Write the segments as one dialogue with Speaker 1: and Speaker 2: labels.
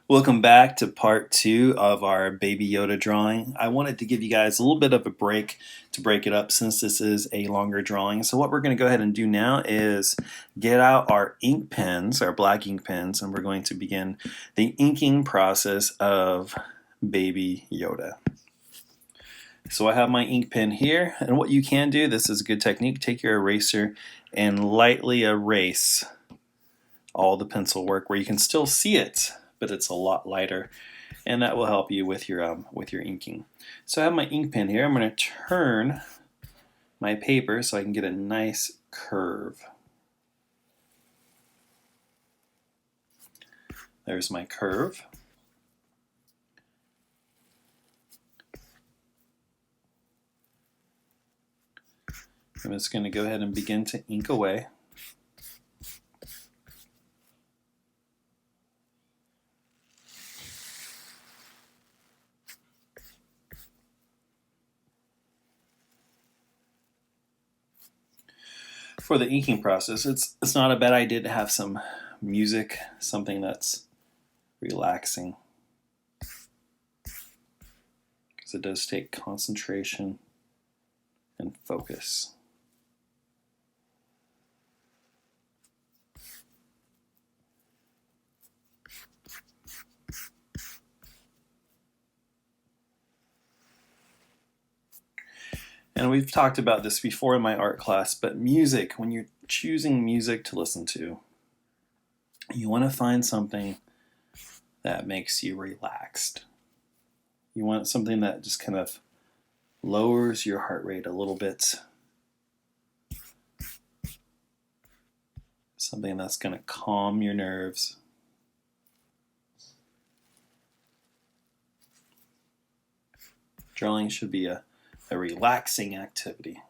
Speaker 1: Welcome back to part two of our Baby Yoda drawing. I wanted to give you guys a little bit of a break to break it up since this is a longer drawing. So what we're going to go ahead and do now is get out our ink pens, our black ink pens, and we're going to begin the inking process of Baby Yoda. So I have my ink pen here, and what you can do, this is a good technique, take your eraser and lightly erase all the pencil work where you can still see it, but it's a lot lighter, and that will help you with your inking. So I have my ink pen here. I'm going to turn my paper so I can get a nice curve. There's my curve. I'm just going to go ahead and begin to ink away. For the inking process, it's not a bad idea to have some music, something that's relaxing, because it does take concentration and focus. And we've talked about this before in my art class, but music, when you're choosing music to listen to, you want to find something that makes you relaxed. You want something that just kind of lowers your heart rate a little bit. Something that's going to calm your nerves. Drawing should be a relaxing activity.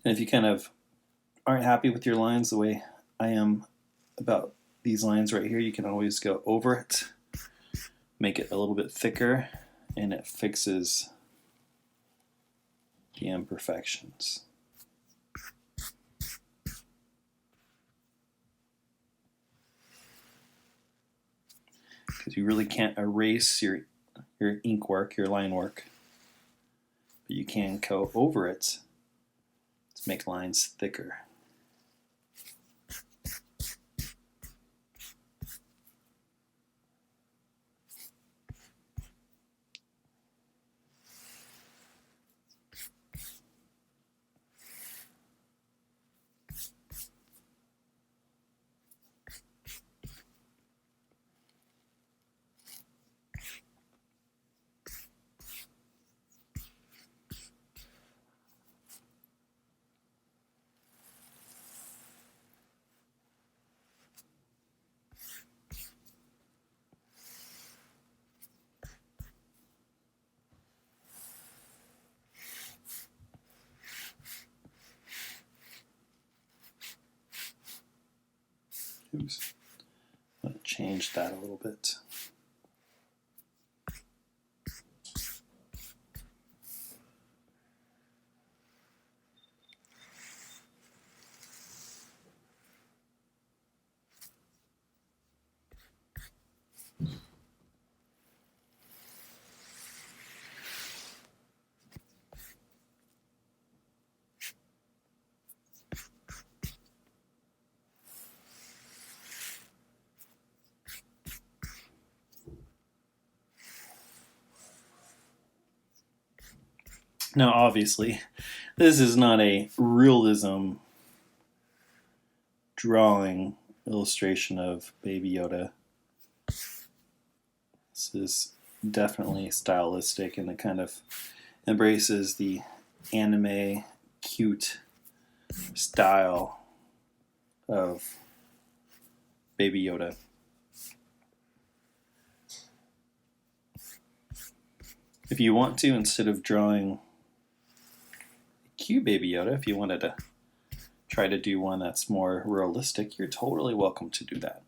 Speaker 1: And if you kind of aren't happy with your lines the way I am about these lines right here, you can always go over it, make it a little bit thicker, and it fixes the imperfections. Because you really can't erase your ink work, your line work, but you can go over it to make lines thicker. Oops. I'm going to change that a little bit. Now, obviously, this is not a realism drawing illustration of Baby Yoda. This is definitely stylistic, and it kind of embraces the anime cute style of Baby Yoda. If you want to, instead of drawing a cute Baby Yoda, if you wanted to try to do one that's more realistic, you're totally welcome to do that.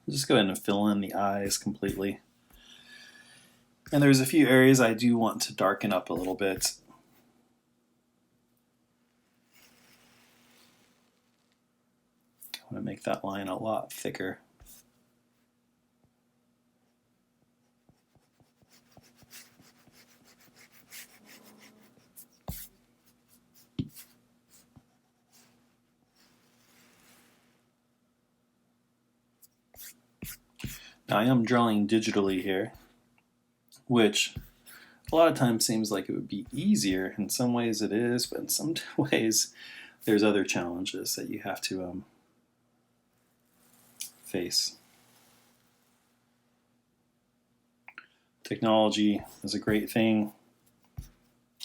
Speaker 1: Just go ahead and fill in the eyes completely. And there's a few areas I do want to darken up a little bit. I want to make that line a lot thicker. Now I am drawing digitally here, which a lot of times seems like it would be easier. In some ways it is, but in some ways there's other challenges that you have to face. Technology is a great thing.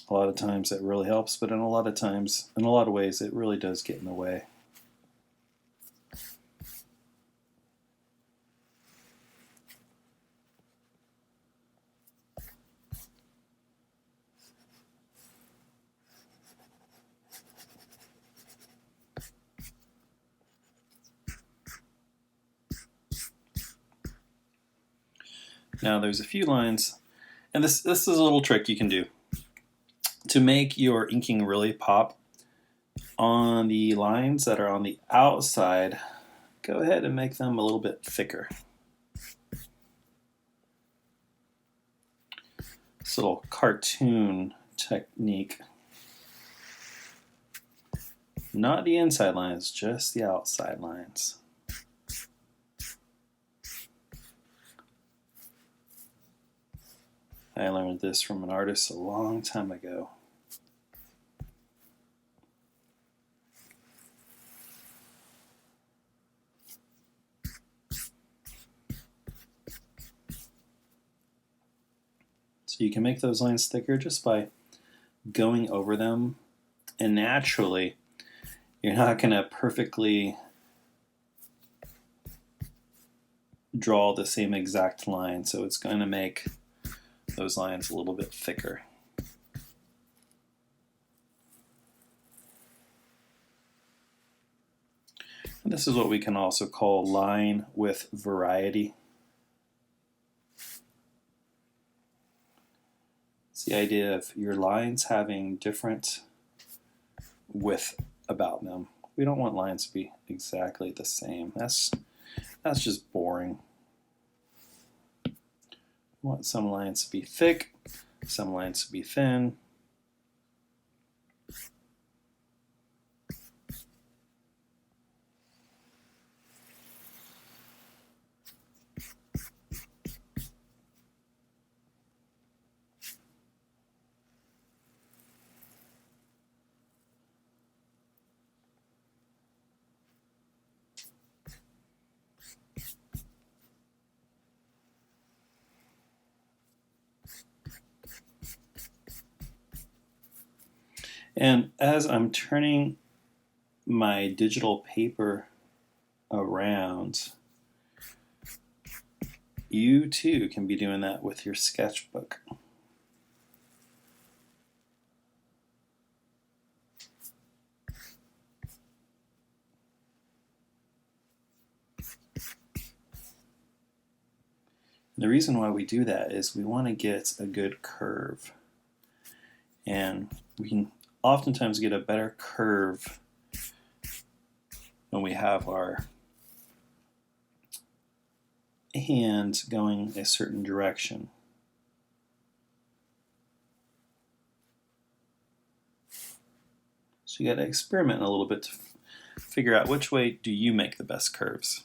Speaker 1: A lot of times it really helps, but in a lot of ways it really does get in the way. Now there's a few lines, and this is a little trick you can do to make your inking really pop. On the lines that are on the outside, go ahead and make them a little bit thicker. This little cartoon technique. Not the inside lines, just the outside lines. I learned this from an artist a long time ago. So you can make those lines thicker just by going over them, and naturally you're not going to perfectly draw the same exact line, so it's going to make those lines a little bit thicker. And this is what we can also call line with variety. It's the idea of your lines having different width about them. We don't want lines to be exactly the same. That's just boring. We want some lines to be thick, some lines to be thin. And as I'm turning my digital paper around, you too can be doing that with your sketchbook. The reason why we do that is we want to get a good curve. And we can oftentimes get a better curve when we have our hand going a certain direction. So you got to experiment a little bit to figure out which way do you make the best curves.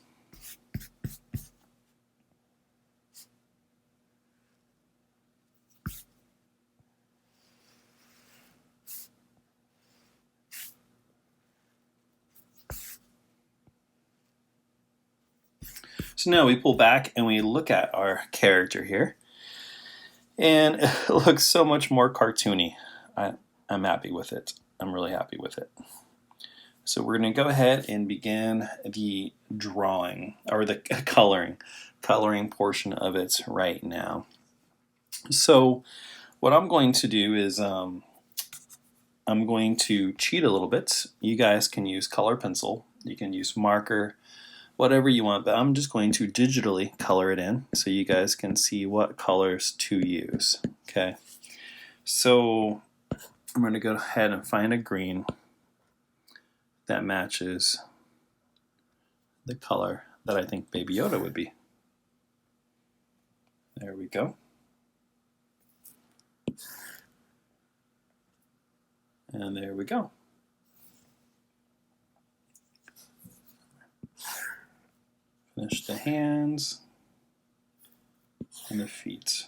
Speaker 1: So now we pull back and we look at our character here, and it looks so much more cartoony. I'm happy with it. I'm really happy with it. So we're going to go ahead and begin the drawing, or the coloring portion of it right now. So what I'm going to do is I'm going to cheat a little bit. You guys can use color pencil, you can use marker, whatever you want, but I'm just going to digitally color it in so you guys can see what colors to use. Okay, so I'm going to go ahead and find a green that matches the color that I think Baby Yoda would be. There we go. And there we go. Finish the hands and the feet.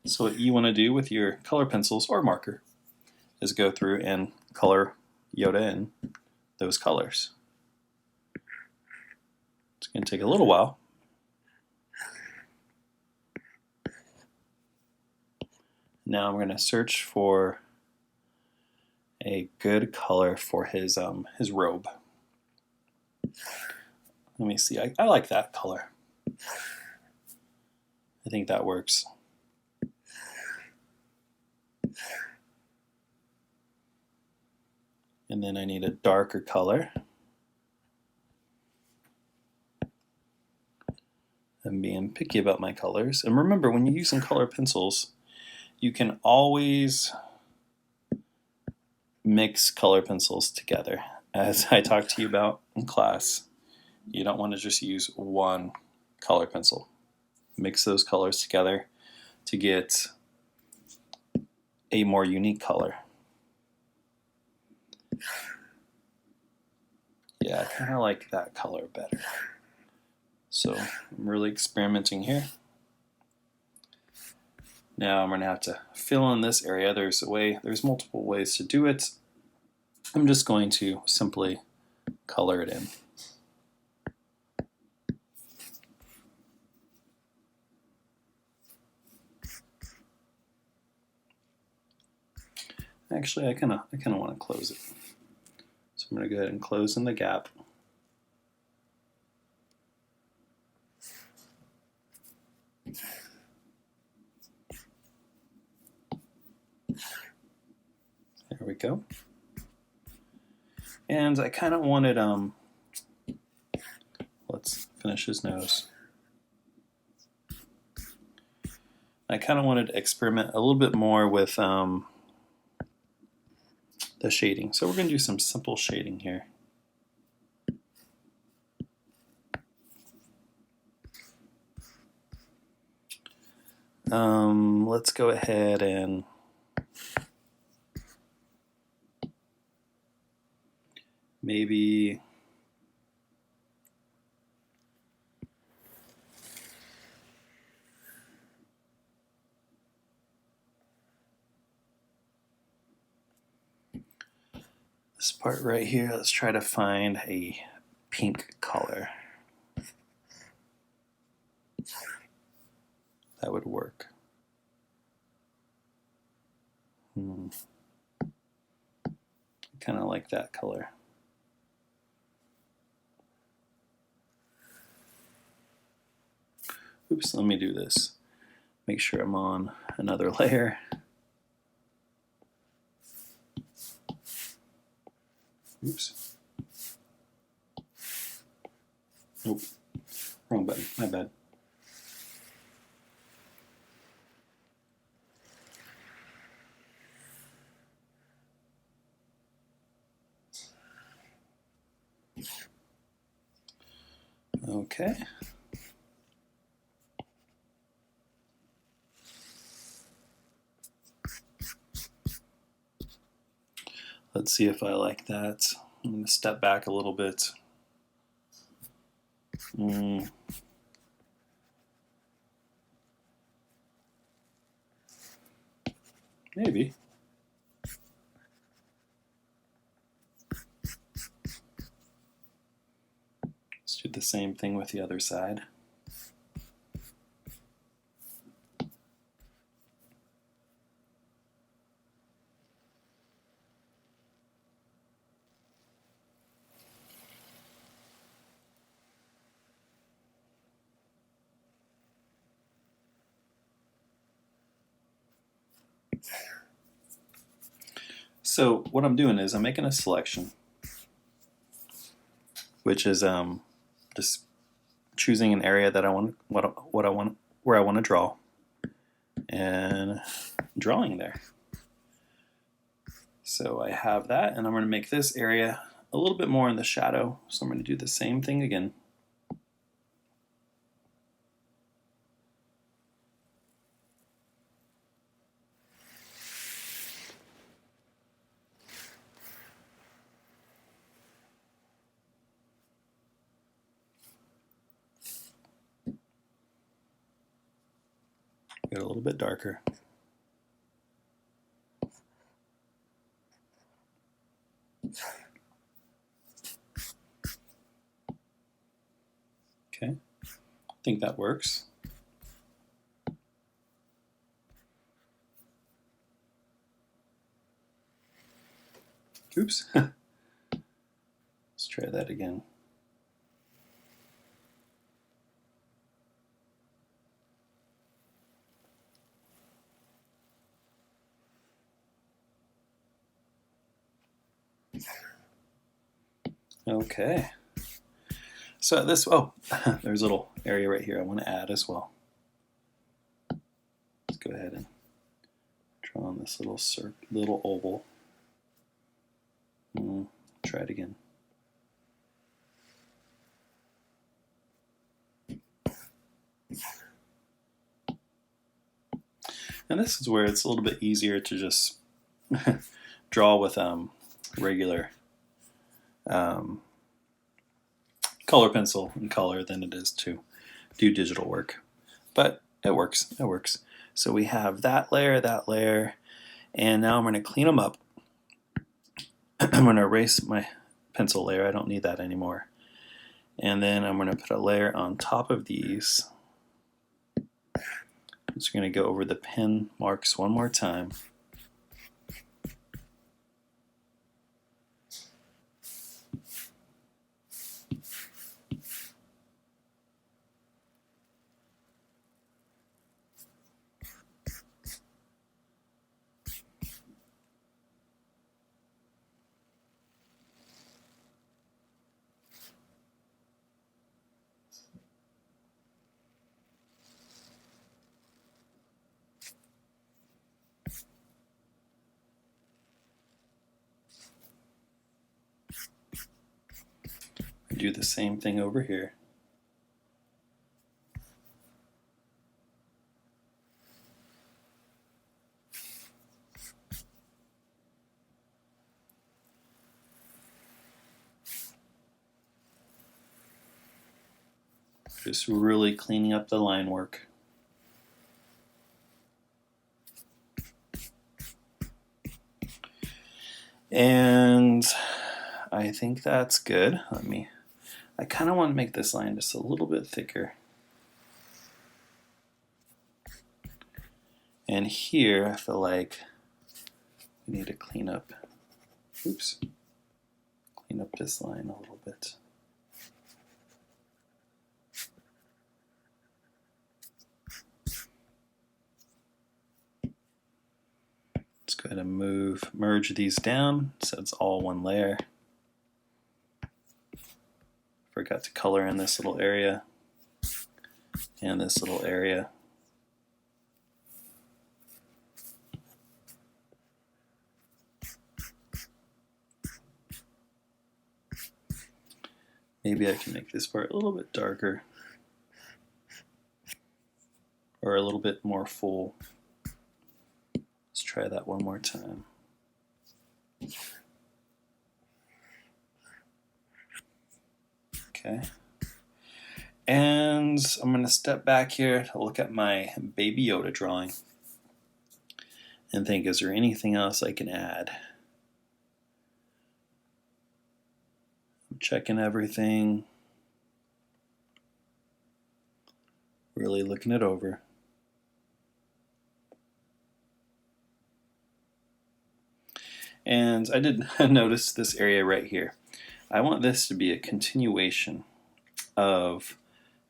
Speaker 1: So what you want to do with your color pencils or marker is go through and color Yoda in those colors. It's going to take a little while. Now I'm going to search for a good color for his robe. Let me see. I like that color. I think that works. And then I need a darker color. I'm being picky about my colors. And remember, when you're using color pencils, you can always mix color pencils together. As I talked to you about in class, you don't want to just use one color pencil. Mix those colors together to get a more unique color. Yeah, I kind of like that color better. So I'm really experimenting here. Now I'm going to have to fill in this area. There's multiple ways to do it. I'm just going to simply color it in. Actually, I kind of want to close it. So I'm going to go ahead and close in the gap. There we go. And I kind of wanted, let's finish his nose. I kind of wanted to experiment a little bit more with the shading. So we're going to do some simple shading here. Let's go ahead and maybe this part right here, let's try to find a pink color. That would work. Kind of like that color. Oops, let me do this. Make sure I'm on another layer. Oops. Nope, wrong button, my bad. Okay. Let's see if I like that. I'm going to step back a little bit. Maybe. Let's do the same thing with the other side. So what I'm doing is I'm making a selection, which is just choosing an area that I want, what I want, where I want to draw, and drawing there. So I have that, and I'm going to make this area a little bit more in the shadow. So I'm going to do the same thing again. Get a little bit darker. Okay, I think that works. Oops. Let's try that again. Okay. So this, there's a little area right here I want to add as well. Let's go ahead and draw on this little oval. Try it again. And this is where it's a little bit easier to just draw with regular color pencil and color than it is to do digital work. But it works, it works. So we have that layer, and now I'm going to clean them up. I'm going to erase my pencil layer, I don't need that anymore. And then I'm going to put a layer on top of these. I'm just going to go over the pen marks one more time. Do the same thing over here. Just really cleaning up the line work. And I think that's good. I kind of want to make this line just a little bit thicker. And here, I feel like we need to clean up this line a little bit. Let's go ahead and merge these down so it's all one layer. got to color in this little area and this little area. Maybe I can make this part a little bit darker or a little bit more full. Let's try that one more time. Okay. And I'm going to step back here to look at my Baby Yoda drawing and think, is there anything else I can add? I'm checking everything, really looking it over. And I did notice this area right here. I want this to be a continuation of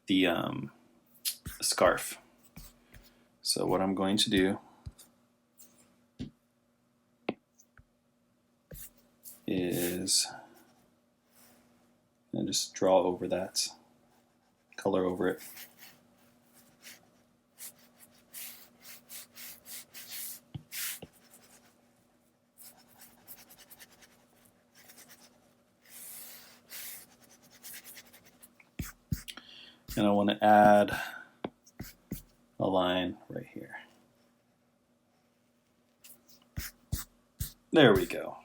Speaker 1: the scarf. So what I'm going to do is just draw over that, color over it. And I want to add a line right here. There we go.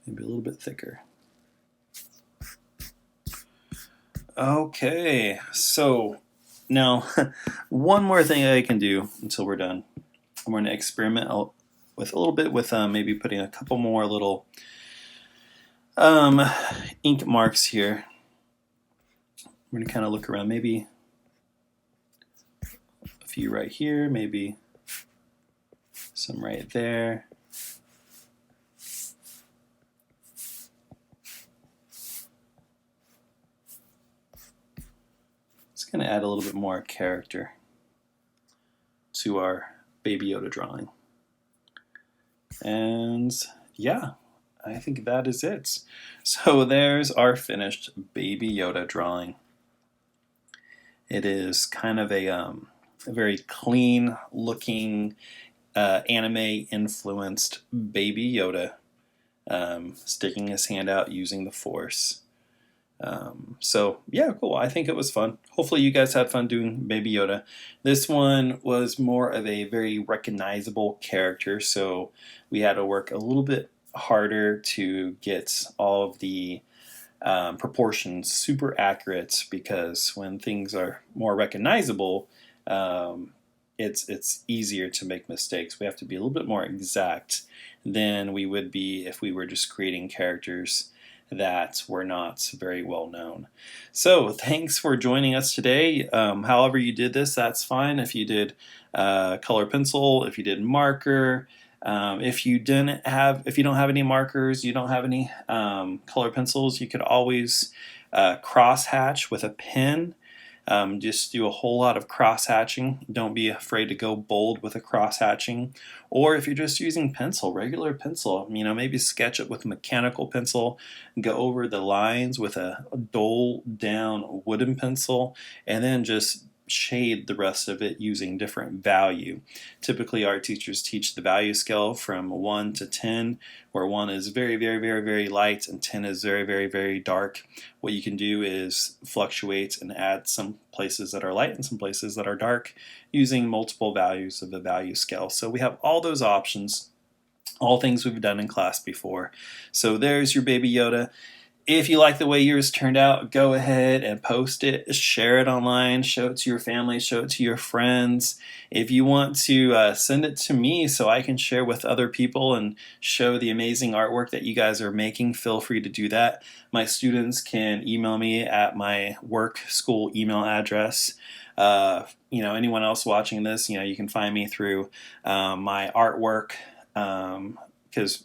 Speaker 1: Maybe a little bit thicker. Okay, so now one more thing I can do until we're done. I'm going to experiment with a little bit with maybe putting a couple more little ink marks here. I'm going to kind of look around, maybe a few right here, maybe some right there. It's going to add a little bit more character to our Baby Yoda drawing. And yeah, I think that is it. So there's our finished Baby Yoda drawing. It is kind of a very clean looking anime influenced Baby Yoda sticking his hand out using the Force. So yeah, cool. I think it was fun. Hopefully you guys had fun doing Baby Yoda. This one was more of a very recognizable character, so we had to work a little bit harder to get all of the proportions super accurate, because when things are more recognizable, it's easier to make mistakes. We have to be a little bit more exact than we would be if we were just creating characters that were not very well known. So thanks for joining us today. However you did this, that's fine. If you did color pencil, if you did marker, if you don't have any markers, you don't have any color pencils, you could always cross hatch with a pen. Just do a whole lot of cross hatching. Don't be afraid to go bold with a cross hatching. Or if you're just using pencil, regular pencil, maybe sketch it with a mechanical pencil, go over the lines with a dull down wooden pencil, and then just shade the rest of it using different value. Typically art teachers teach the value scale from 1 to 10, where 1 is very, very, very, very light and 10 is very, very, very dark. What you can do is fluctuate and add some places that are light and some places that are dark using multiple values of the value scale. So we have all those options, all things we've done in class before. So there's your Baby Yoda. If you like the way yours turned out, go ahead and post it, share it online, show it to your family, show it to your friends. If you want to send it to me so I can share with other people and show the amazing artwork that you guys are making, feel free to do that. My students can email me at my work school email address. Anyone else watching this, you can find me through my artwork. Because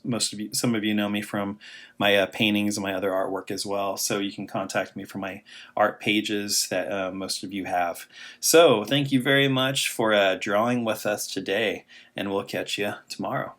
Speaker 1: some of you know me from my paintings and my other artwork as well. So you can contact me from my art pages that most of you have. So thank you very much for drawing with us today, and we'll catch you tomorrow.